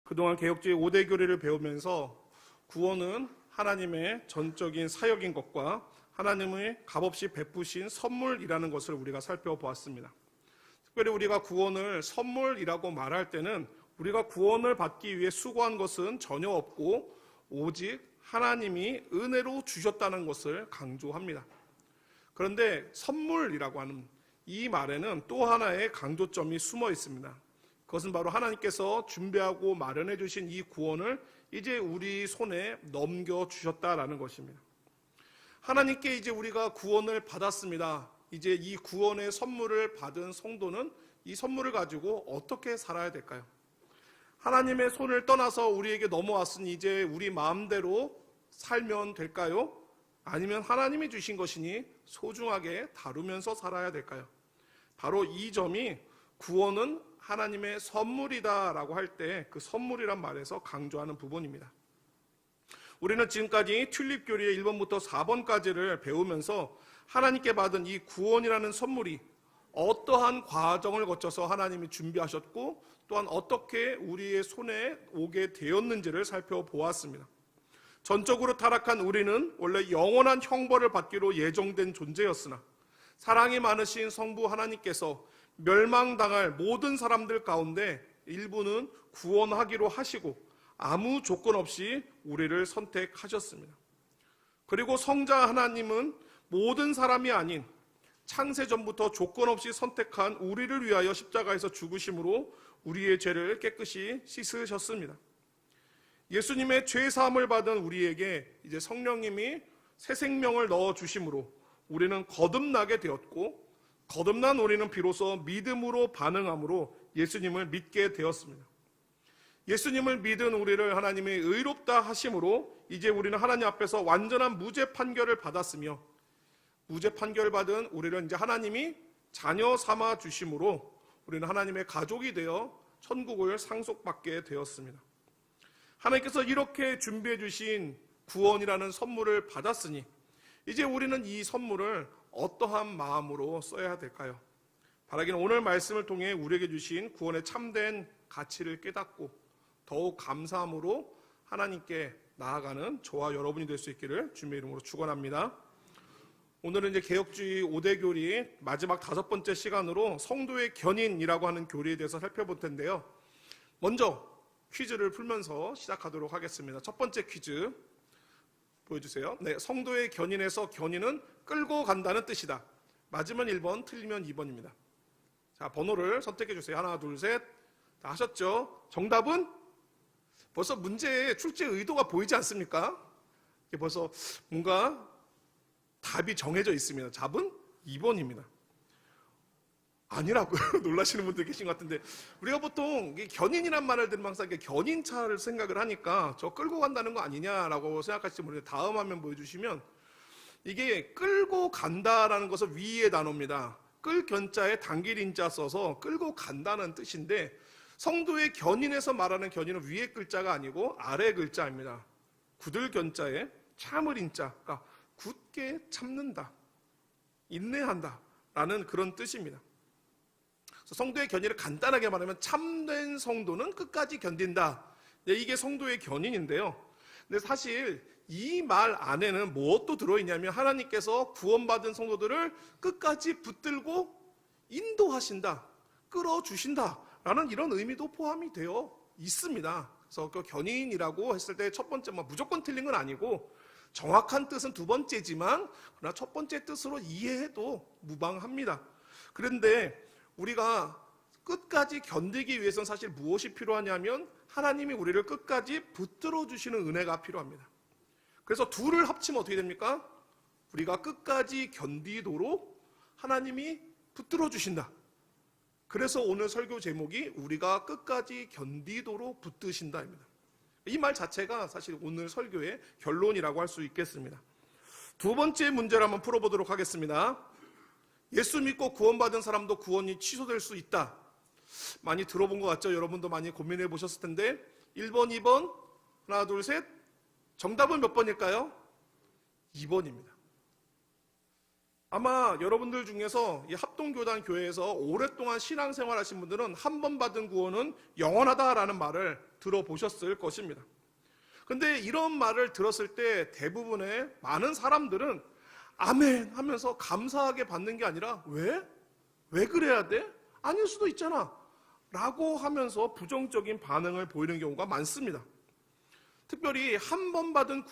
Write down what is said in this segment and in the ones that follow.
그동안 개혁주의 5대 교리를 배우면서 구원은 하나님의 전적인 사역인 것과 하나님의 값없이 베푸신 선물이라는 것을 우리가 살펴보았습니다. 특별히 우리가 구원을 선물이라고 말할 때는 우리가 구원을 받기 위해 수고한 것은 전혀 없고 오직 하나님이 은혜로 주셨다는 것을 강조합니다. 그런데 선물이라고 하는 이 말에는 또 하나의 강조점이 숨어 있습니다. 그것은 바로 하나님께서 준비하고 마련해 주신 이 구원을 이제 우리 손에 넘겨주셨다라는 것입니다. 하나님께 이제 우리가 구원을 받았습니다. 이제 이 구원의 선물을 받은 성도는 이 선물을 가지고 어떻게 살아야 될까요? 하나님의 손을 떠나서 우리에게 넘어왔으니 이제 우리 마음대로 살면 될까요? 아니면 하나님이 주신 것이니 소중하게 다루면서 살아야 될까요? 바로 이 점이 구원은 하나님의 선물이다라고 할 때 그 선물이란 말에서 강조하는 부분입니다. 우리는 지금까지 튤립 교리의 1번부터 4번까지를 배우면서 하나님께 받은 이 구원이라는 선물이 어떠한 과정을 거쳐서 하나님이 준비하셨고 또한 어떻게 우리의 손에 오게 되었는지를 살펴보았습니다. 전적으로 타락한 우리는 원래 영원한 형벌을 받기로 예정된 존재였으나 사랑이 많으신 성부 하나님께서 멸망당할 모든 사람들 가운데 일부는 구원하기로 하시고 아무 조건 없이 우리를 선택하셨습니다. 그리고 성자 하나님은 모든 사람이 아닌 창세전부터 조건 없이 선택한 우리를 위하여 십자가에서 죽으심으로 우리의 죄를 깨끗이 씻으셨습니다. 예수님의 죄 사함을 받은 우리에게 이제 성령님이 새 생명을 넣어 주심으로 우리는 거듭나게 되었고 거듭난 우리는 비로소 믿음으로 반응함으로 예수님을 믿게 되었습니다. 예수님을 믿은 우리를 하나님이 의롭다 하심으로 이제 우리는 하나님 앞에서 완전한 무죄 판결을 받았으며 무죄 판결 받은 우리를 이제 하나님이 자녀 삼아 주심으로 우리는 하나님의 가족이 되어 천국을 상속받게 되었습니다. 하나님께서 이렇게 준비해 주신 구원이라는 선물을 받았으니 이제 우리는 이 선물을 어떠한 마음으로 써야 될까요? 바라기는 오늘 말씀을 통해 우리에게 주신 구원의 참된 가치를 깨닫고 더욱 감사함으로 하나님께 나아가는 저와 여러분이 될 수 있기를 주님의 이름으로 축원합니다. 오늘은 이제 개혁주의 5대 교리 마지막 5번째 시간으로 성도의 견인이라고 하는 교리에 대해서 살펴볼 텐데요. 먼저 퀴즈를 풀면서 시작하도록 하겠습니다. 첫 번째 퀴즈 보여주세요. 네, 성도의 견인에서 견인은 끌고 간다는 뜻이다. 맞으면 1번, 틀리면 2번입니다. 자, 번호를 선택해 주세요. 하나, 둘, 셋. 다 하셨죠? 정답은 벌써 문제의 출제 의도가 보이지 않습니까? 이게 벌써 뭔가 답이 정해져 있습니다. 답은 2번입니다. 아니라고요? 놀라시는 분들 계신 것 같은데 우리가 보통 견인이란 말을 들으면 항상 견인차를 생각을 하니까 저 끌고 간다는 거 아니냐라고 생각하실지 모르는데 다음 화면 보여주시면 이게 끌고 간다라는 것은 위의 단어입니다. 끌 견자에 당길 인자 써서 끌고 간다는 뜻인데 성도의 견인에서 말하는 견인은 위의 글자가 아니고 아래 글자입니다. 굳을 견자에 참을 인자, 그러니까 굳게 참는다, 인내한다 라는 그런 뜻입니다. 성도의 견인을 간단하게 말하면 참된 성도는 끝까지 견딘다. 이게 성도의 견인인데요. 근데 사실 이 말 안에는 무엇도 들어있냐면 하나님께서 구원받은 성도들을 끝까지 붙들고 인도하신다, 끌어주신다 라는 이런 의미도 포함이 되어 있습니다. 그래서 그 견인이라고 했을 때 첫 번째 무조건 틀린 건 아니고 정확한 뜻은 두 번째지만 그러나 첫 번째 뜻으로 이해해도 무방합니다. 그런데 우리가 끝까지 견디기 위해서는 사실 무엇이 필요하냐면 하나님이 우리를 끝까지 붙들어 주시는 은혜가 필요합니다. 그래서 둘을 합치면 어떻게 됩니까? 우리가 끝까지 견디도록 하나님이 붙들어 주신다. 그래서 오늘 설교 제목이 우리가 끝까지 견디도록 붙드신다입니다. 이 말 자체가 사실 오늘 설교의 결론이라고 할 수 있겠습니다. 두 번째 문제를 한번 풀어보도록 하겠습니다. 예수 믿고 구원받은 사람도 구원이 취소될 수 있다. 많이 들어본 것 같죠? 여러분도 많이 고민해 보셨을 텐데 1번, 2번, 하나, 둘, 셋. 정답은 몇 번일까요? 2번입니다. 아마 여러분들 중에서 이 합동교단 교회에서 오랫동안 신앙생활 하신 분들은 한 번 받은 구원은 영원하다라는 말을 들어보셨을 것입니다. 근데 이런 말을 들었을 때 대부분의 많은 사람들은 아멘 하면서 감사하게 받는 게 아니라 왜 그래야 돼? 아닐 수도 있잖아 라고 하면서 부정적인 반응을 보이는 경우가 많습니다. 특별히 한 번 받은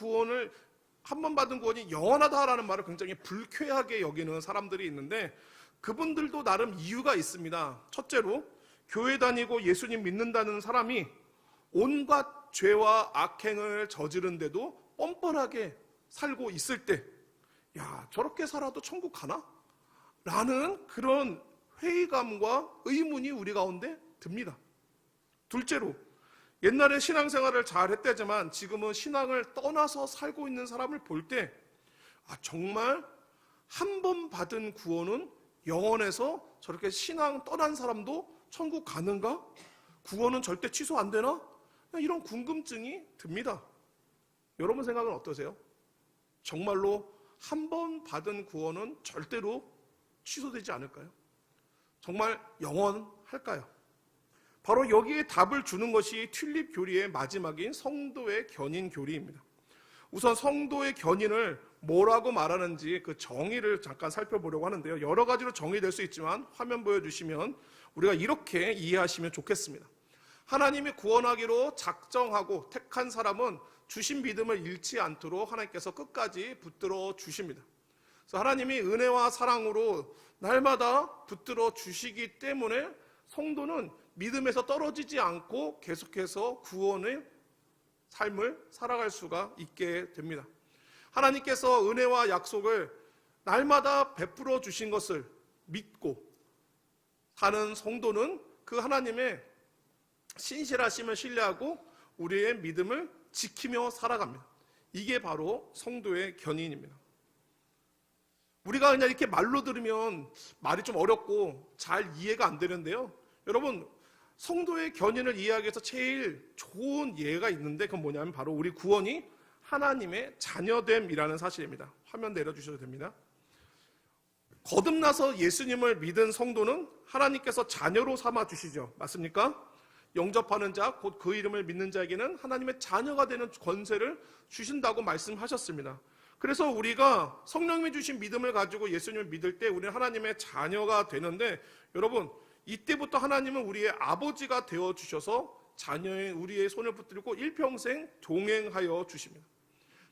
구원이 영원하다라는 말을 굉장히 불쾌하게 여기는 사람들이 있는데 그분들도 나름 이유가 있습니다. 첫째로 교회 다니고 예수님 믿는다는 사람이 온갖 죄와 악행을 저지른데도 뻔뻔하게 살고 있을 때 야, 저렇게 살아도 천국 가나? 라는 그런 회의감과 의문이 우리 가운데 듭니다. 둘째로 옛날에 신앙생활을 잘 했대지만 지금은 신앙을 떠나서 살고 있는 사람을 볼 때 정말 한 번 받은 구원은 영원해서 저렇게 신앙 떠난 사람도 천국 가는가? 구원은 절대 취소 안 되나? 이런 궁금증이 듭니다. 여러분 생각은 어떠세요? 정말로 한 번 받은 구원은 절대로 취소되지 않을까요? 정말 영원할까요? 바로 여기에 답을 주는 것이 튤립 교리의 마지막인 성도의 견인 교리입니다. 우선 성도의 견인을 뭐라고 말하는지 그 정의를 잠깐 살펴보려고 하는데요. 여러 가지로 정의될 수 있지만 화면 보여주시면 우리가 이렇게 이해하시면 좋겠습니다. 하나님이 구원하기로 작정하고 택한 사람은 주신 믿음을 잃지 않도록 하나님께서 끝까지 붙들어 주십니다. 그래서 하나님이 은혜와 사랑으로 날마다 붙들어 주시기 때문에 성도는 믿음에서 떨어지지 않고 계속해서 구원의 삶을 살아갈 수가 있게 됩니다. 하나님께서 은혜와 약속을 날마다 베풀어 주신 것을 믿고 사는 성도는 그 하나님의 신실하심을 신뢰하고 우리의 믿음을 지키며 살아갑니다. 이게 바로 성도의 견인입니다. 우리가 그냥 이렇게 말로 들으면 말이 좀 어렵고 잘 이해가 안 되는데요. 여러분, 성도의 견인을 이해하기 위해서 제일 좋은 예가 있는데 그건 뭐냐면 바로 우리 구원이 하나님의 자녀됨이라는 사실입니다. 화면 내려주셔도 됩니다. 거듭나서 예수님을 믿은 성도는 하나님께서 자녀로 삼아 주시죠. 맞습니까? 영접하는 자, 곧 그 이름을 믿는 자에게는 하나님의 자녀가 되는 권세를 주신다고 말씀하셨습니다. 그래서 우리가 성령님이 주신 믿음을 가지고 예수님을 믿을 때 우리는 하나님의 자녀가 되는데 여러분, 이때부터 하나님은 우리의 아버지가 되어주셔서 자녀의 우리의 손을 붙들고 일평생 동행하여 주십니다.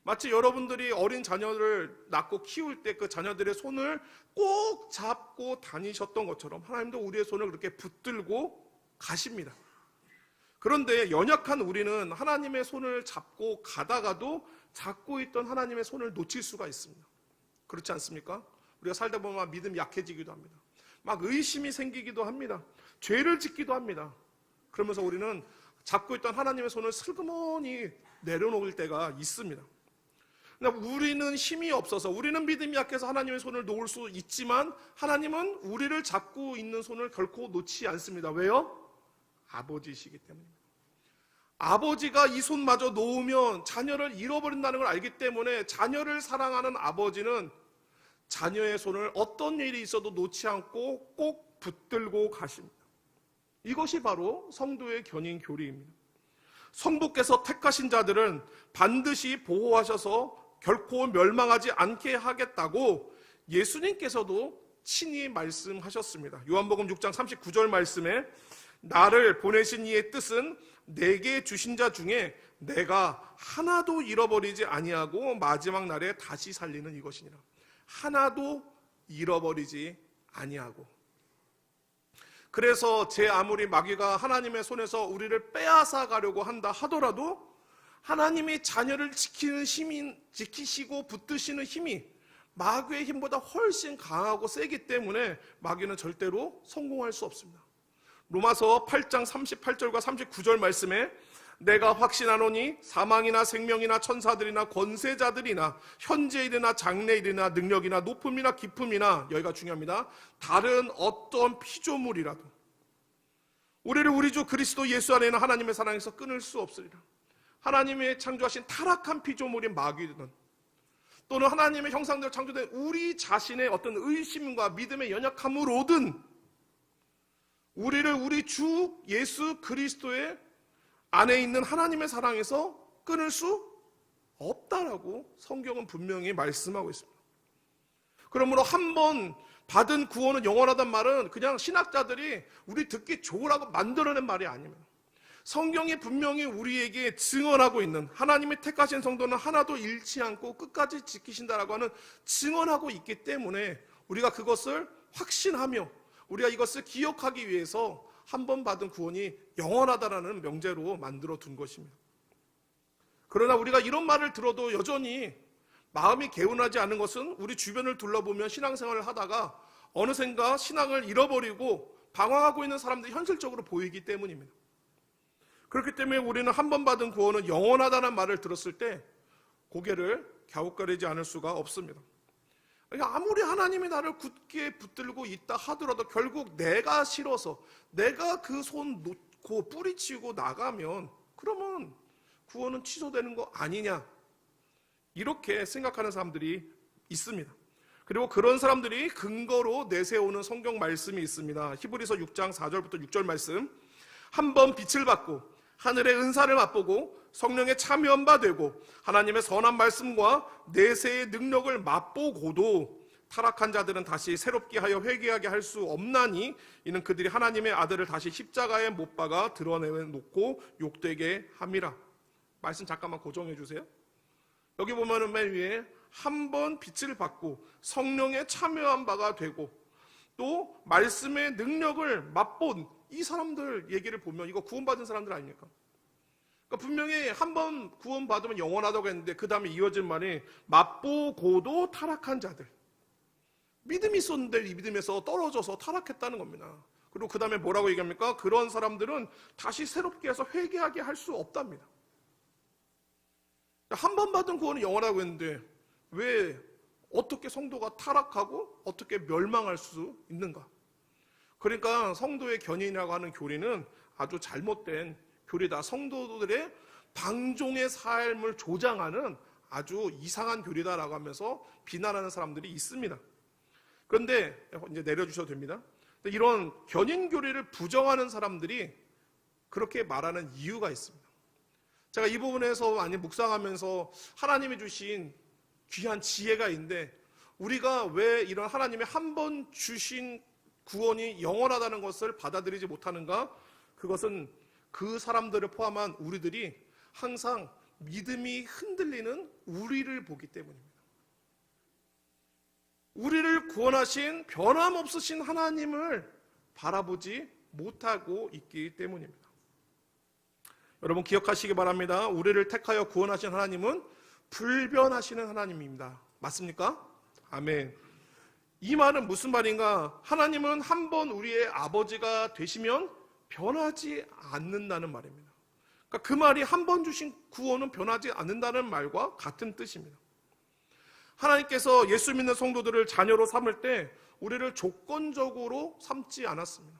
마치 여러분들이 어린 자녀를 낳고 키울 때 그 자녀들의 손을 꼭 잡고 다니셨던 것처럼 하나님도 우리의 손을 그렇게 붙들고 가십니다. 그런데 연약한 우리는 하나님의 손을 잡고 가다가도 잡고 있던 하나님의 손을 놓칠 수가 있습니다. 그렇지 않습니까? 우리가 살다 보면 믿음이 약해지기도 합니다. 막 의심이 생기기도 합니다. 죄를 짓기도 합니다. 그러면서 우리는 잡고 있던 하나님의 손을 슬그머니 내려놓을 때가 있습니다. 우리는 힘이 없어서 우리는 믿음이 약해서 하나님의 손을 놓을 수 있지만 하나님은 우리를 잡고 있는 손을 결코 놓지 않습니다. 왜요? 아버지이시기 때문입니다. 아버지가 이 손마저 놓으면 자녀를 잃어버린다는 걸 알기 때문에 자녀를 사랑하는 아버지는 자녀의 손을 어떤 일이 있어도 놓지 않고 꼭 붙들고 가십니다. 이것이 바로 성도의 견인 교리입니다. 성부께서 택하신 자들은 반드시 보호하셔서 결코 멸망하지 않게 하겠다고 예수님께서도 친히 말씀하셨습니다. 요한복음 6장 39절 말씀에 나를 보내신 이의 뜻은 내게 주신 자 중에 내가 하나도 잃어버리지 아니하고 마지막 날에 다시 살리는 이것이니라. 하나도 잃어버리지 아니하고. 그래서 제 아무리 마귀가 하나님의 손에서 우리를 빼앗아 가려고 한다 하더라도 하나님이 자녀를 지키시고 붙드시는 힘이 마귀의 힘보다 훨씬 강하고 세기 때문에 마귀는 절대로 성공할 수 없습니다. 로마서 8장 38절과 39절 말씀에 내가 확신하노니 사망이나 생명이나 천사들이나 권세자들이나 현재일이나 장래일이나 능력이나 높음이나 깊음이나, 여기가 중요합니다, 다른 어떤 피조물이라도 우리를 우리 주 그리스도 예수 안에 있는 하나님의 사랑에서 끊을 수 없으리라. 하나님의 창조하신 타락한 피조물인 마귀는 또는 하나님의 형상대로 창조된 우리 자신의 어떤 의심과 믿음의 연약함으로든 우리를 우리 주 예수 그리스도의 안에 있는 하나님의 사랑에서 끊을 수 없다라고 성경은 분명히 말씀하고 있습니다. 그러므로 한 번 받은 구원은 영원하단 말은 그냥 신학자들이 우리 듣기 좋으라고 만들어낸 말이 아닙니다. 성경이 분명히 우리에게 증언하고 있는, 하나님이 택하신 성도는 하나도 잃지 않고 끝까지 지키신다라고 하는 증언하고 있기 때문에 우리가 그것을 확신하며 우리가 이것을 기억하기 위해서 한 번 받은 구원이 영원하다라는 명제로 만들어 둔 것입니다. 그러나 우리가 이런 말을 들어도 여전히 마음이 개운하지 않은 것은 우리 주변을 둘러보면 신앙생활을 하다가 어느샌가 신앙을 잃어버리고 방황하고 있는 사람들이 현실적으로 보이기 때문입니다. 그렇기 때문에 우리는 한 번 받은 구원은 영원하다는 말을 들었을 때 고개를 갸웃거리지 않을 수가 없습니다. 아무리 하나님이 나를 굳게 붙들고 있다 하더라도 결국 내가 싫어서 내가 그 손 놓고 뿌리치고 나가면 그러면 구원은 취소되는 거 아니냐, 이렇게 생각하는 사람들이 있습니다. 그리고 그런 사람들이 근거로 내세우는 성경 말씀이 있습니다. 히브리서 6장 4절부터 6절 말씀. 한 번 빛을 받고 하늘의 은사를 맛보고 성령에 참여한 바 되고 하나님의 선한 말씀과 내세의 능력을 맛보고도 타락한 자들은 다시 새롭게 하여 회개하게 할 수 없나니 이는 그들이 하나님의 아들을 다시 십자가에 못 박아 드러내놓고 욕되게 함이라. 말씀 잠깐만 고정해 주세요. 여기 보면은 맨 위에 한 번 빛을 받고 성령에 참여한 바가 되고 또 말씀의 능력을 맛본 이 사람들 얘기를 보면 이거 구원받은 사람들 아닙니까? 그러니까 분명히 한 번 구원받으면 영원하다고 했는데 그 다음에 이어진 말이 맛보고도 타락한 자들, 믿음이 있었는데 이 믿음에서 떨어져서 타락했다는 겁니다. 그리고 그 다음에 뭐라고 얘기합니까? 그런 사람들은 다시 새롭게 해서 회개하게 할 수 없답니다. 한 번 받은 구원은 영원하다고 했는데 왜 어떻게 성도가 타락하고 어떻게 멸망할 수 있는가? 그러니까 성도의 견인이라고 하는 교리는 아주 잘못된 교리다. 성도들의 방종의 삶을 조장하는 아주 이상한 교리다라고 하면서 비난하는 사람들이 있습니다. 그런데 이제 내려주셔도 됩니다. 이런 견인 교리를 부정하는 사람들이 그렇게 말하는 이유가 있습니다. 제가 이 부분에서 많이 묵상하면서 하나님이 주신 귀한 지혜가 있는데 우리가 왜 이런 하나님의 한 번 주신 구원이 영원하다는 것을 받아들이지 못하는가? 그것은 그 사람들을 포함한 우리들이 항상 믿음이 흔들리는 우리를 보기 때문입니다. 우리를 구원하신 변함없으신 하나님을 바라보지 못하고 있기 때문입니다. 여러분 기억하시기 바랍니다. 우리를 택하여 구원하신 하나님은 불변하시는 하나님입니다. 맞습니까? 아멘. 이 말은 무슨 말인가? 하나님은 한 번 우리의 아버지가 되시면 변하지 않는다는 말입니다. 그러니까 그 말이 한 번 주신 구원은 변하지 않는다는 말과 같은 뜻입니다. 하나님께서 예수 믿는 성도들을 자녀로 삼을 때 우리를 조건적으로 삼지 않았습니다.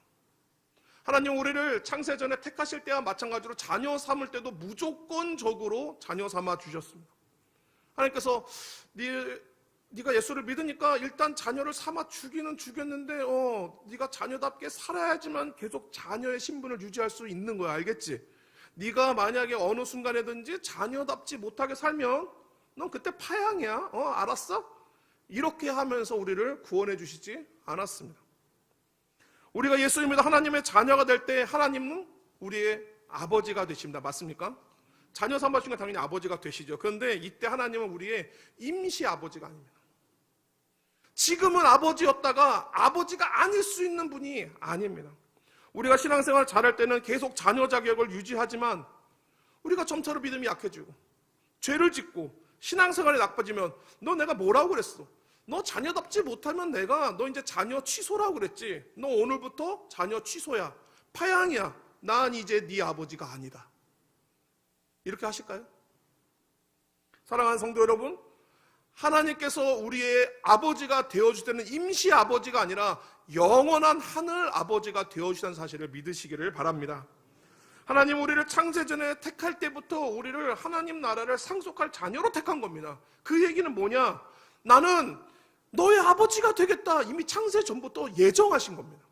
하나님 우리를 창세전에 택하실 때와 마찬가지로 자녀 삼을 때도 무조건적으로 자녀 삼아 주셨습니다. 하나님께서 네가 예수를 믿으니까 일단 자녀를 삼아 주기는 주겠는데 네가 자녀답게 살아야지만 계속 자녀의 신분을 유지할 수 있는 거야. 알겠지? 네가 만약에 어느 순간에든지 자녀답지 못하게 살면 넌 그때 파양이야. 알았어? 이렇게 하면서 우리를 구원해 주시지 않았습니다. 우리가 예수를 믿어 하나님의 자녀가 될 때 하나님은 우리의 아버지가 되십니다. 맞습니까? 자녀 삼아주신 건 당연히 아버지가 되시죠. 그런데 이때 하나님은 우리의 임시 아버지가 아닙니다. 지금은 아버지였다가 아버지가 아닐 수 있는 분이 아닙니다. 우리가 신앙생활 잘할 때는 계속 자녀 자격을 유지하지만 우리가 점차로 믿음이 약해지고 죄를 짓고 신앙생활이 나빠지면 너 내가 뭐라고 그랬어? 너 자녀답지 못하면 내가 너 이제 자녀 취소라고 그랬지. 너 오늘부터 자녀 취소야. 파양이야. 난 이제 네 아버지가 아니다. 이렇게 하실까요? 사랑하는 성도 여러분, 하나님께서 우리의 아버지가 되어주실 때는 임시 아버지가 아니라 영원한 하늘 아버지가 되어주시다는 사실을 믿으시기를 바랍니다. 하나님 우리를 창세전에 택할 때부터 우리를 하나님 나라를 상속할 자녀로 택한 겁니다. 그 얘기는 뭐냐? 나는 너의 아버지가 되겠다. 이미 창세 전부터 예정하신 겁니다.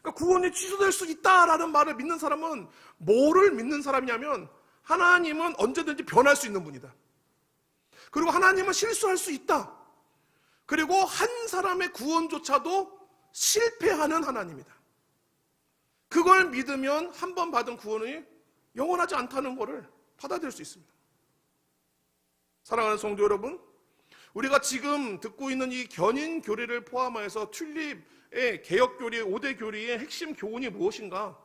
그러니까 구원이 취소될 수 있다라는 말을 믿는 사람은 뭐를 믿는 사람이냐면 하나님은 언제든지 변할 수 있는 분이다. 그리고 하나님은 실수할 수 있다. 그리고 한 사람의 구원조차도 실패하는 하나님이다. 그걸 믿으면 한 번 받은 구원이 영원하지 않다는 것을 받아들일 수 있습니다. 사랑하는 성도 여러분, 우리가 지금 듣고 있는 이 견인 교리를 포함해서 튤립의 개혁 교리, 5대 교리의 핵심 교훈이 무엇인가?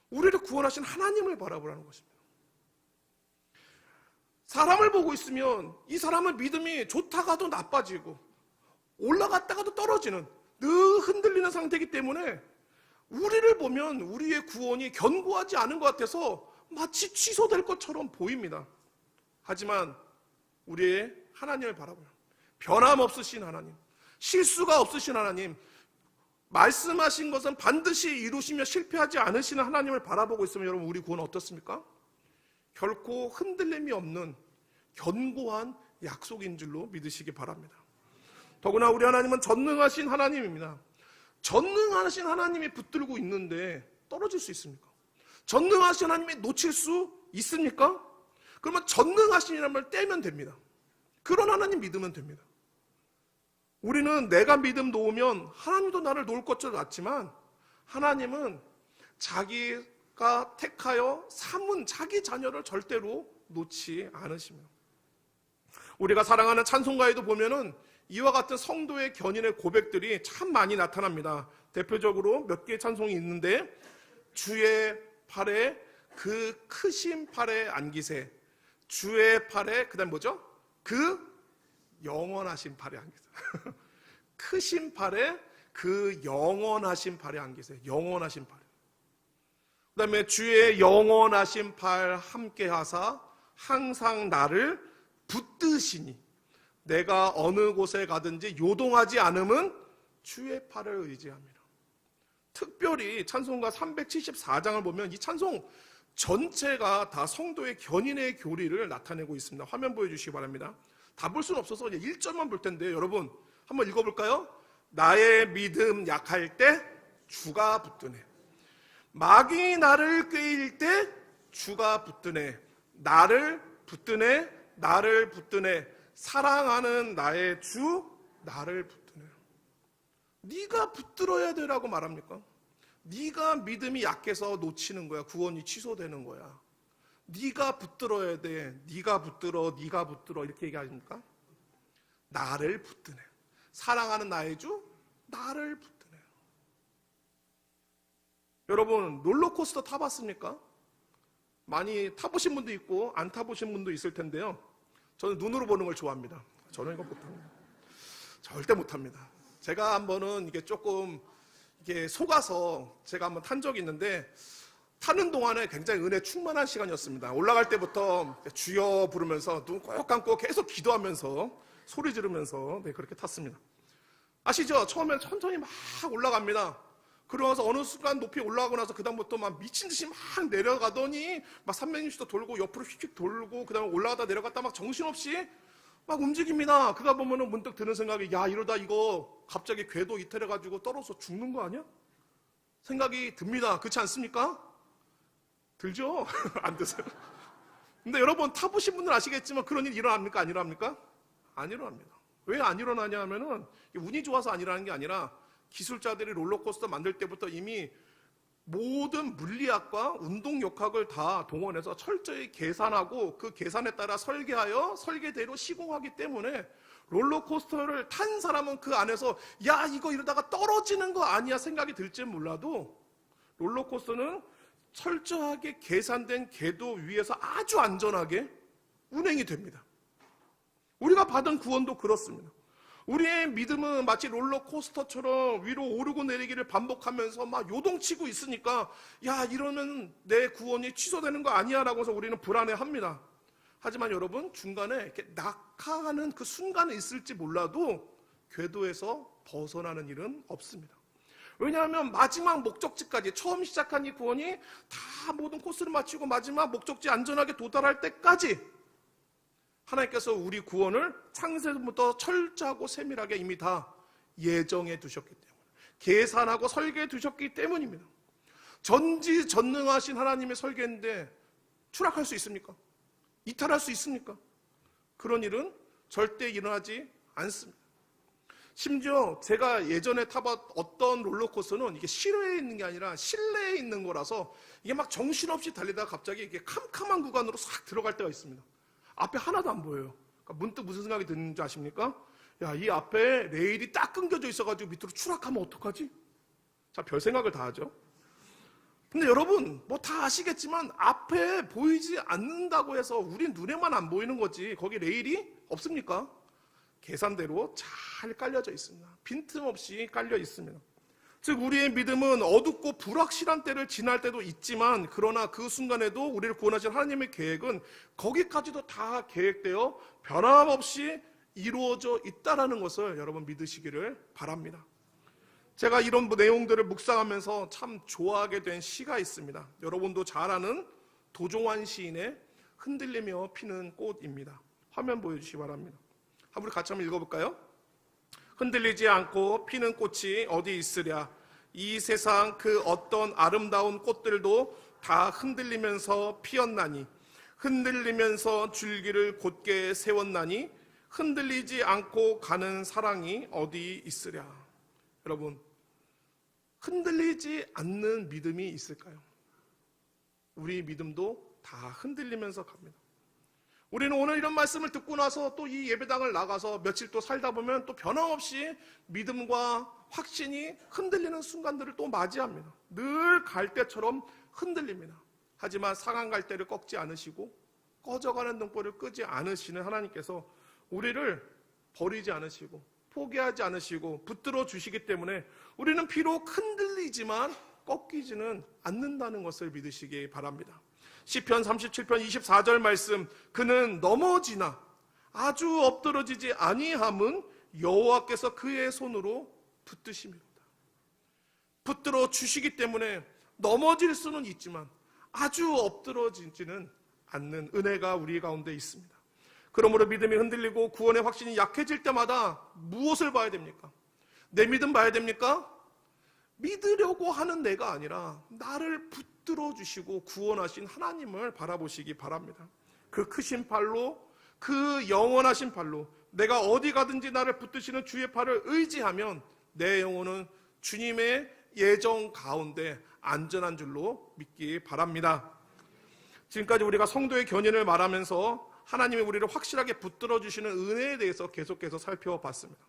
우리를 구원하신 하나님을 바라보라는 것입니다. 사람을 보고 있으면 이 사람은 믿음이 좋다가도 나빠지고 올라갔다가도 떨어지는 늘 흔들리는 상태이기 때문에 우리를 보면 우리의 구원이 견고하지 않은 것 같아서 마치 취소될 것처럼 보입니다. 하지만 우리의 하나님을 바라보면 변함없으신 하나님, 실수가 없으신 하나님, 말씀하신 것은 반드시 이루시며 실패하지 않으시는 하나님을 바라보고 있으면 여러분 우리 구원은 어떻습니까? 결코 흔들림이 없는 견고한 약속인 줄로 믿으시기 바랍니다. 더구나 우리 하나님은 전능하신 하나님입니다. 전능하신 하나님이 붙들고 있는데 떨어질 수 있습니까? 전능하신 하나님이 놓칠 수 있습니까? 그러면 전능하신이라는 말 떼면 됩니다. 그런 하나님 믿으면 됩니다. 우리는 내가 믿음 놓으면 하나님도 나를 놓을 것처럼 같지만 하나님은 자기가 택하여 삼은 자기 자녀를 절대로 놓지 않으십니다. 우리가 사랑하는 찬송가에도 보면은 이와 같은 성도의 견인의 고백들이 참 많이 나타납니다. 대표적으로 몇 개의 찬송이 있는데 주의 팔에 그 크신 팔에 안기세, 주의 팔에 그다음 뭐죠? 그 영원하신 팔에 안기세. 크신 팔에 그 영원하신 팔에 안기세. 영원하신 팔에. 그다음에 주의 영원하신 팔 함께 하사 항상 나를 붙드시니 내가 어느 곳에 가든지 요동하지 않음은 주의 팔을 의지합니다. 특별히 찬송가 374장을 보면 이 찬송 전체가 다 성도의 견인의 교리를 나타내고 있습니다. 화면 보여주시기 바랍니다. 다 볼 수는 없어서 1절만 볼 텐데 여러분 한번 읽어볼까요? 나의 믿음 약할 때 주가 붙드네. 마귀 나를 꾀일 때 주가 붙드네. 나를 붙드네. 나를 붙드네. 사랑하는 나의 주 나를 붙드네. 네가 붙들어야 되라고 말합니까? 네가 믿음이 약해서 놓치는 거야. 구원이 취소되는 거야. 네가 붙들어야 돼. 네가 붙들어. 네가 붙들어. 이렇게 얘기하십니까? 나를 붙드네. 사랑하는 나의 주 나를 붙드네. 여러분 롤러코스터 타봤습니까? 많이 타보신 분도 있고 안 타보신 분도 있을 텐데요. 저는 눈으로 보는 걸 좋아합니다. 저는 이거 못합니다. 절대 못합니다. 제가 한번은 이게 조금 이게 속아서 제가 한번 탄 적이 있는데 타는 동안에 굉장히 은혜 충만한 시간이었습니다. 올라갈 때부터 주여 부르면서 눈 꼭 감고 계속 기도하면서 소리 지르면서 그렇게 탔습니다. 아시죠? 처음엔 천천히 막 올라갑니다. 그러면서 어느 순간 높이 올라가고 나서 그다음부터 막 미친 듯이 막 내려가더니 막 360도 돌고 옆으로 휙휙 돌고 그다음에 올라가다 내려갔다 막 정신없이 막 움직입니다. 그러다 보면은 문득 드는 생각이 야 이러다 이거 갑자기 궤도 이탈해가지고 떨어져 죽는 거 아니야? 생각이 듭니다. 그렇지 않습니까? 들죠? 안 드세요? 근데 여러분 타보신 분들 아시겠지만 그런 일 일어납니까? 안 일어납니까? 안 일어납니다. 왜 안 일어나냐 하면은 운이 좋아서 안 일어나는 게 아니라 기술자들이 롤러코스터 만들 때부터 이미 모든 물리학과 운동역학을 다 동원해서 철저히 계산하고 그 계산에 따라 설계하여 설계대로 시공하기 때문에 롤러코스터를 탄 사람은 그 안에서 야 이거 이러다가 떨어지는 거 아니야 생각이 들지 몰라도 롤러코스터는 철저하게 계산된 궤도 위에서 아주 안전하게 운행이 됩니다. 우리가 받은 구원도 그렇습니다. 우리의 믿음은 마치 롤러코스터처럼 위로 오르고 내리기를 반복하면서 막 요동치고 있으니까 야 이러면 내 구원이 취소되는 거 아니야 라고 해서 우리는 불안해합니다. 하지만 여러분 중간에 이렇게 낙하하는 그 순간에 있을지 몰라도 궤도에서 벗어나는 일은 없습니다. 왜냐하면 마지막 목적지까지, 처음 시작한 이 구원이 다 모든 코스를 마치고 마지막 목적지 안전하게 도달할 때까지 하나님께서 우리 구원을 창세부터 철저하고 세밀하게 이미 다 예정해 두셨기 때문에, 계산하고 설계해 두셨기 때문입니다. 전지전능하신 하나님의 설계인데 추락할 수 있습니까? 이탈할 수 있습니까? 그런 일은 절대 일어나지 않습니다. 심지어 제가 예전에 타봤 어떤 롤러코스터는 이게 실외에 있는 게 아니라 실내에 있는 거라서 이게 막 정신없이 달리다가 갑자기 이게 캄캄한 구간으로 싹 들어갈 때가 있습니다. 앞에 하나도 안 보여요. 그러니까 문득 무슨 생각이 드는지 아십니까? 야, 이 앞에 레일이 딱 끊겨져 있어가지고 밑으로 추락하면 어떡하지? 자, 별 생각을 다 하죠. 근데 여러분, 뭐 다 아시겠지만 앞에 보이지 않는다고 해서 우리 눈에만 안 보이는 거지 거기 레일이 없습니까? 계산대로 잘 깔려져 있습니다. 빈틈없이 깔려 있습니다. 즉 우리의 믿음은 어둡고 불확실한 때를 지날 때도 있지만, 그러나 그 순간에도 우리를 구원하신 하나님의 계획은 거기까지도 다 계획되어 변함없이 이루어져 있다는 것을 여러분 믿으시기를 바랍니다. 제가 이런 내용들을 묵상하면서 참 좋아하게 된 시가 있습니다. 여러분도 잘 아는 도종환 시인의 흔들리며 피는 꽃입니다. 화면 보여주시기 바랍니다. 한번 같이 한번 읽어볼까요? 흔들리지 않고 피는 꽃이 어디 있으랴. 이 세상 그 어떤 아름다운 꽃들도 다 흔들리면서 피었나니, 흔들리면서 줄기를 곧게 세웠나니, 흔들리지 않고 가는 사랑이 어디 있으랴. 여러분, 흔들리지 않는 믿음이 있을까요? 우리 믿음도 다 흔들리면서 갑니다. 우리는 오늘 이런 말씀을 듣고 나서 또 이 예배당을 나가서 며칠 또 살다 보면 또 변함없이 믿음과 확신이 흔들리는 순간들을 또 맞이합니다. 늘 갈대처럼 흔들립니다. 하지만 상한 갈대를 꺾지 않으시고 꺼져가는 등불을 끄지 않으시는 하나님께서 우리를 버리지 않으시고 포기하지 않으시고 붙들어 주시기 때문에 우리는 비록 흔들리지만 꺾이지는 않는다는 것을 믿으시기 바랍니다. 시편 37편 24절 말씀, 그는 넘어지나 아주 엎드러지지 아니함은 여호와께서 그의 손으로 붙드십니다. 붙들어 주시기 때문에 넘어질 수는 있지만 아주 엎드러지지는 않는 은혜가 우리 가운데 있습니다. 그러므로 믿음이 흔들리고 구원의 확신이 약해질 때마다 무엇을 봐야 됩니까? 내 믿음 봐야 됩니까? 믿으려고 하는 내가 아니라 나를 붙들어 주시고 구원하신 하나님을 바라보시기 바랍니다. 그 크신 팔로, 그 영원하신 팔로 내가 어디 가든지 나를 붙드시는 주의 팔을 의지하면 내 영혼은 주님의 예정 가운데 안전한 줄로 믿기 바랍니다. 지금까지 우리가 성도의 견인을 말하면서 하나님이 우리를 확실하게 붙들어 주시는 은혜에 대해서 계속해서 살펴봤습니다.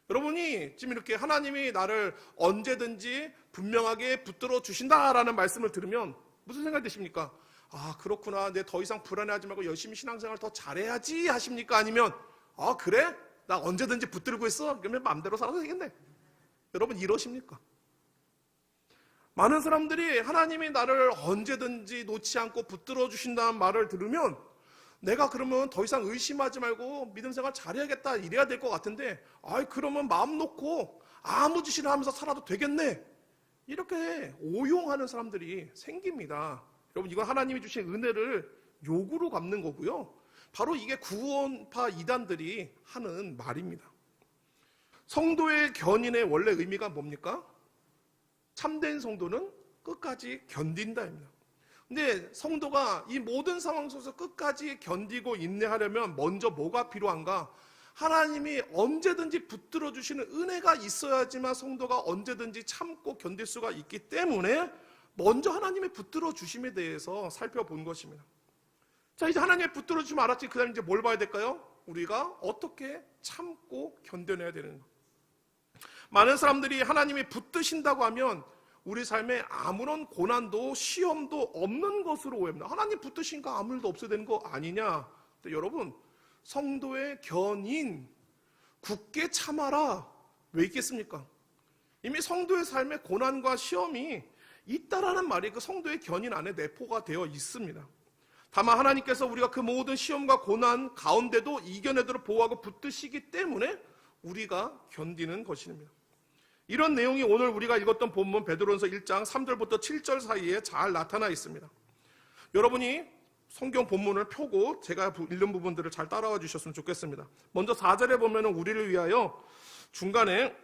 여러분이 지금 이렇게 하나님이 나를 언제든지 분명하게 붙들어 주신다라는 말씀을 들으면 무슨 생각이 드십니까? 아, 그렇구나, 내 더 이상 불안해하지 말고 열심히 신앙생활 더 잘해야지 하십니까? 아니면 아, 그래? 나 언제든지 붙들고 있어? 그러면 마음대로 살아도 되겠네. 여러분 이러십니까? 많은 사람들이 하나님이 나를 언제든지 놓지 않고 붙들어 주신다는 말을 들으면 내가 그러면 더 이상 의심하지 말고 믿음 생활 잘해야겠다 이래야 될 것 같은데, 아이 그러면 마음 놓고 아무 짓이나 하면서 살아도 되겠네, 이렇게 오용하는 사람들이 생깁니다. 여러분, 이건 하나님이 주신 은혜를 요구로 갚는 거고요, 바로 이게 구원파 이단들이 하는 말입니다. 성도의 견인의 원래 의미가 뭡니까? 참된 성도는 끝까지 견딘다입니다. 근데 성도가 이 모든 상황 속에서 끝까지 견디고 인내하려면 먼저 뭐가 필요한가? 하나님이 언제든지 붙들어 주시는 은혜가 있어야지만 성도가 언제든지 참고 견딜 수가 있기 때문에 먼저 하나님의 붙들어 주심에 대해서 살펴본 것입니다. 자, 이제 하나님의 붙들어 주시면 알았지. 그 다음에 이제 뭘 봐야 될까요? 우리가 어떻게 참고 견뎌내야 되는가? 많은 사람들이 하나님이 붙드신다고 하면 우리 삶에 아무런 고난도 시험도 없는 것으로 오해합니다. 하나님 붙드신가 아무 일도 없어야 되는 거 아니냐? 근데 여러분, 성도의 견인 굳게 참아라 왜 있겠습니까? 이미 성도의 삶에 고난과 시험이 있다라는 말이 그 성도의 견인 안에 내포가 되어 있습니다. 다만 하나님께서 우리가 그 모든 시험과 고난 가운데도 이겨내도록 보호하고 붙드시기 때문에 우리가 견디는 것입니다. 이런 내용이 오늘 우리가 읽었던 본문 베드로전서 1장 3절부터 7절 사이에 잘 나타나 있습니다. 여러분이 성경 본문을 펴고 제가 읽는 부분들을 잘 따라와 주셨으면 좋겠습니다. 먼저 4절에 보면 우리를 위하여 중간에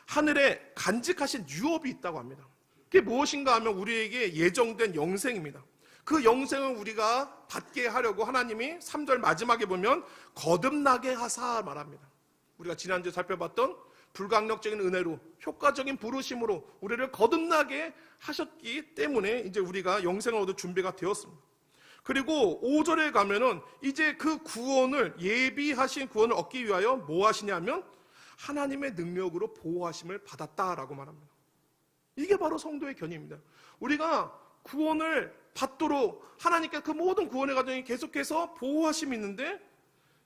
하늘에 간직하신 유업이 있다고 합니다. 그게 무엇인가 하면 우리에게 예정된 영생입니다. 그 영생을 우리가 받게 하려고 하나님이 3절 마지막에 보면 거듭나게 하사 말합니다. 우리가 지난주에 살펴봤던 불강력적인 은혜로 효과적인 부르심으로 우리를 거듭나게 하셨기 때문에 이제 우리가 영생을 얻을 준비가 되었습니다. 그리고 5절에 가면은 이제 그 구원을 예비하신 구원을 얻기 위하여 뭐 하시냐면 하나님의 능력으로 보호하심을 받았다라고 말합니다. 이게 바로 성도의 견인입니다. 우리가 구원을 받도록 하나님께 그 모든 구원의 과정이 계속해서 보호하심이 있는데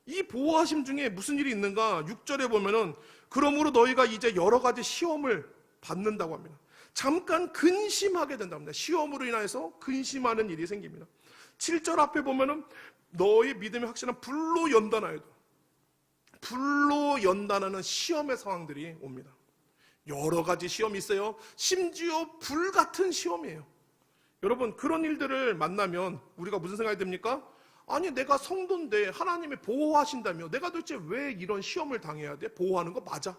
이 보호하심 중에 무슨 일이 있는가? 6절에 보면은 그러므로 너희가 이제 여러 가지 시험을 받는다고 합니다. 잠깐 근심하게 된답니다. 시험으로 인해서 근심하는 일이 생깁니다. 7절 앞에 보면은 너희 믿음이 확실한 불로 연단하여도 불로 연단하는 시험의 상황들이 옵니다. 여러 가지 시험이 있어요. 심지어 불 같은 시험이에요. 여러분 그런 일들을 만나면 우리가 무슨 생각이 듭니까? 아니 내가 성도인데 하나님이 보호하신다며 내가 도대체 왜 이런 시험을 당해야 돼? 보호하는 거 맞아?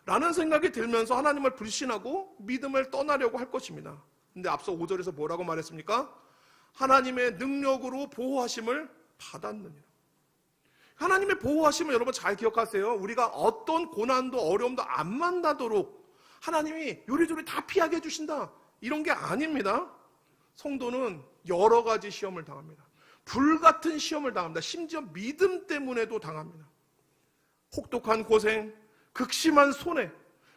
라는 생각이 들면서 하나님을 불신하고 믿음을 떠나려고 할 것입니다. 근데 앞서 5절에서 뭐라고 말했습니까? 하나님의 능력으로 보호하심을 받았느니라. 하나님의 보호하심을 여러분 잘 기억하세요. 우리가 어떤 고난도 어려움도 안 만나도록 하나님이 요리조리 다 피하게 해주신다 이런 게 아닙니다. 성도는 여러 가지 시험을 당합니다. 불같은 시험을 당합니다. 심지어 믿음 때문에도 당합니다. 혹독한 고생, 극심한 손해,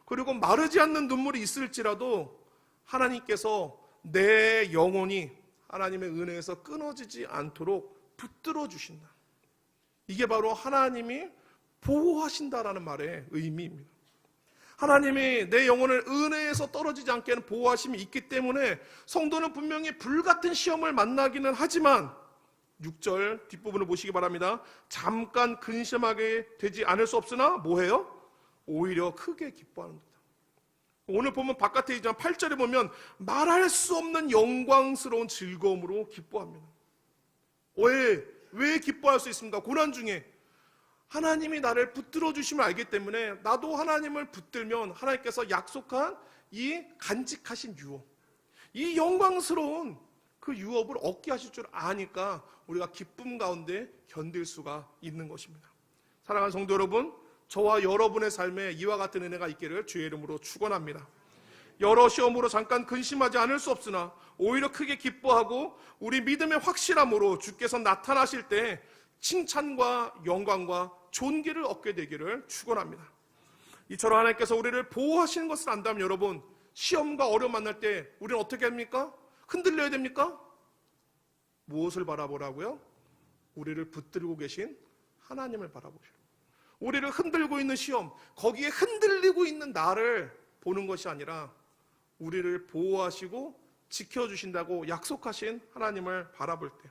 그리고 마르지 않는 눈물이 있을지라도 하나님께서 내 영혼이 하나님의 은혜에서 끊어지지 않도록 붙들어 주신다. 이게 바로 하나님이 보호하신다라는 말의 의미입니다. 하나님이 내 영혼을 은혜에서 떨어지지 않게 하는 보호하심이 있기 때문에 성도는 분명히 불같은 시험을 만나기는 하지만 6절 뒷부분을 보시기 바랍니다. 잠깐 근심하게 되지 않을 수 없으나 뭐해요? 오히려 크게 기뻐하는 듯. 오늘 보면 바깥에 있지만 8절에 보면 말할 수 없는 영광스러운 즐거움으로 기뻐합니다. 왜 기뻐할 수 있습니까? 고난 중에 하나님이 나를 붙들어 주심을 알기 때문에 나도 하나님을 붙들면 하나님께서 약속한 이 간직하신 유업, 이 영광스러운 그 유업을 얻게 하실 줄 아니까 우리가 기쁨 가운데 견딜 수가 있는 것입니다. 사랑하는 성도 여러분, 저와 여러분의 삶에 이와 같은 은혜가 있기를 주의 이름으로 축원합니다. 여러 시험으로 잠깐 근심하지 않을 수 없으나 오히려 크게 기뻐하고 우리 믿음의 확실함으로 주께서 나타나실 때 칭찬과 영광과 존귀를 얻게 되기를 축원합니다. 이처럼 하나님께서 우리를 보호하시는 것을 안다면 여러분 시험과 어려움 만날 때 우리는 어떻게 합니까? 흔들려야 됩니까? 무엇을 바라보라고요? 우리를 붙들고 계신 하나님을 바라보시라. 우리를 흔들고 있는 시험, 거기에 흔들리고 있는 나를 보는 것이 아니라 우리를 보호하시고 지켜주신다고 약속하신 하나님을 바라볼 때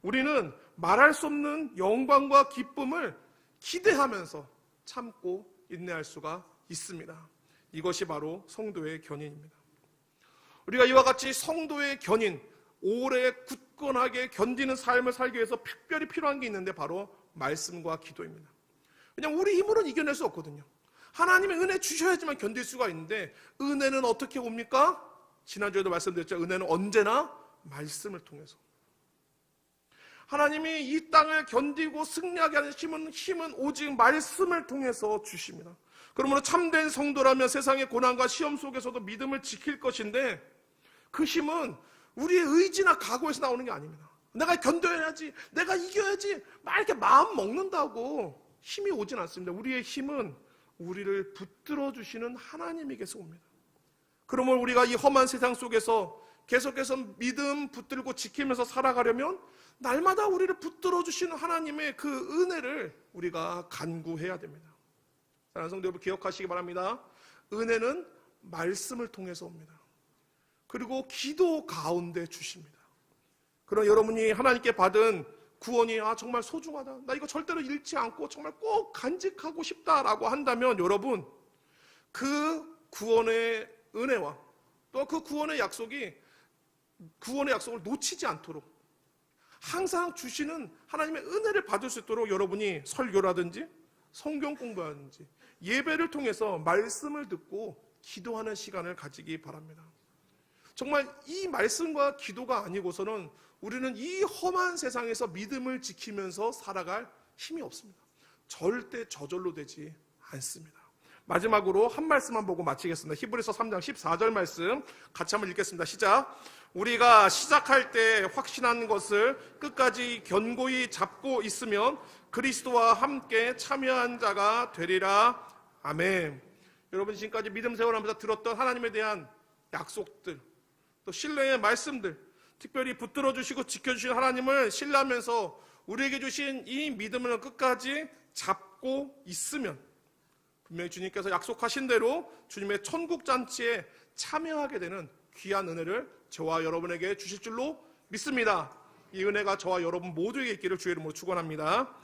우리는 말할 수 없는 영광과 기쁨을 기대하면서 참고 인내할 수가 있습니다. 이것이 바로 성도의 견인입니다. 우리가 이와 같이 성도의 견인, 오래 굳건하게 견디는 삶을 살기 위해서 특별히 필요한 게 있는데 바로 말씀과 기도입니다. 그냥 우리 힘으로는 이겨낼 수 없거든요. 하나님의 은혜 주셔야지만 견딜 수가 있는데 은혜는 어떻게 옵니까? 지난주에도 말씀드렸죠. 은혜는 언제나 말씀을 통해서. 하나님이 이 땅을 견디고 승리하게 하는 힘은 오직 말씀을 통해서 주십니다. 그러므로 참된 성도라면 세상의 고난과 시험 속에서도 믿음을 지킬 것인데 그 힘은 우리의 의지나 각오에서 나오는 게 아닙니다. 내가 견뎌야지, 내가 이겨야지 막 이렇게 마음 먹는다고 힘이 오진 않습니다. 우리의 힘은 우리를 붙들어 주시는 하나님에게서 옵니다. 그러면 우리가 이 험한 세상 속에서 계속해서 믿음 붙들고 지키면서 살아가려면 날마다 우리를 붙들어 주시는 하나님의 그 은혜를 우리가 간구해야 됩니다. 사랑하는 성도 여러분 기억하시기 바랍니다. 은혜는 말씀을 통해서 옵니다. 그리고 기도 가운데 주십니다. 그럼 여러분이 하나님께 받은 구원이 정말 소중하다, 나 이거 절대로 잃지 않고 정말 꼭 간직하고 싶다라고 한다면 여러분 그 구원의 은혜와 또 그 구원의 약속을 놓치지 않도록 항상 주시는 하나님의 은혜를 받을 수 있도록 여러분이 설교라든지 성경 공부하든지 예배를 통해서 말씀을 듣고 기도하는 시간을 가지기 바랍니다. 정말 이 말씀과 기도가 아니고서는 우리는 이 험한 세상에서 믿음을 지키면서 살아갈 힘이 없습니다. 절대 저절로 되지 않습니다. 마지막으로 한 말씀만 보고 마치겠습니다. 히브리서 3장 14절 말씀 같이 한번 읽겠습니다. 시작. 우리가 시작할 때 확신한 것을 끝까지 견고히 잡고 있으면 그리스도와 함께 참여한 자가 되리라. 아멘. 여러분 지금까지 믿음 생활하면서 들었던 하나님에 대한 약속들, 또 신뢰의 말씀들, 특별히 붙들어 주시고 지켜주신 하나님을 신뢰하면서 우리에게 주신 이 믿음을 끝까지 잡고 있으면 분명히 주님께서 약속하신 대로 주님의 천국 잔치에 참여하게 되는 귀한 은혜를 저와 여러분에게 주실 줄로 믿습니다. 이 은혜가 저와 여러분 모두에게 있기를 주의 이름으로 축원합니다.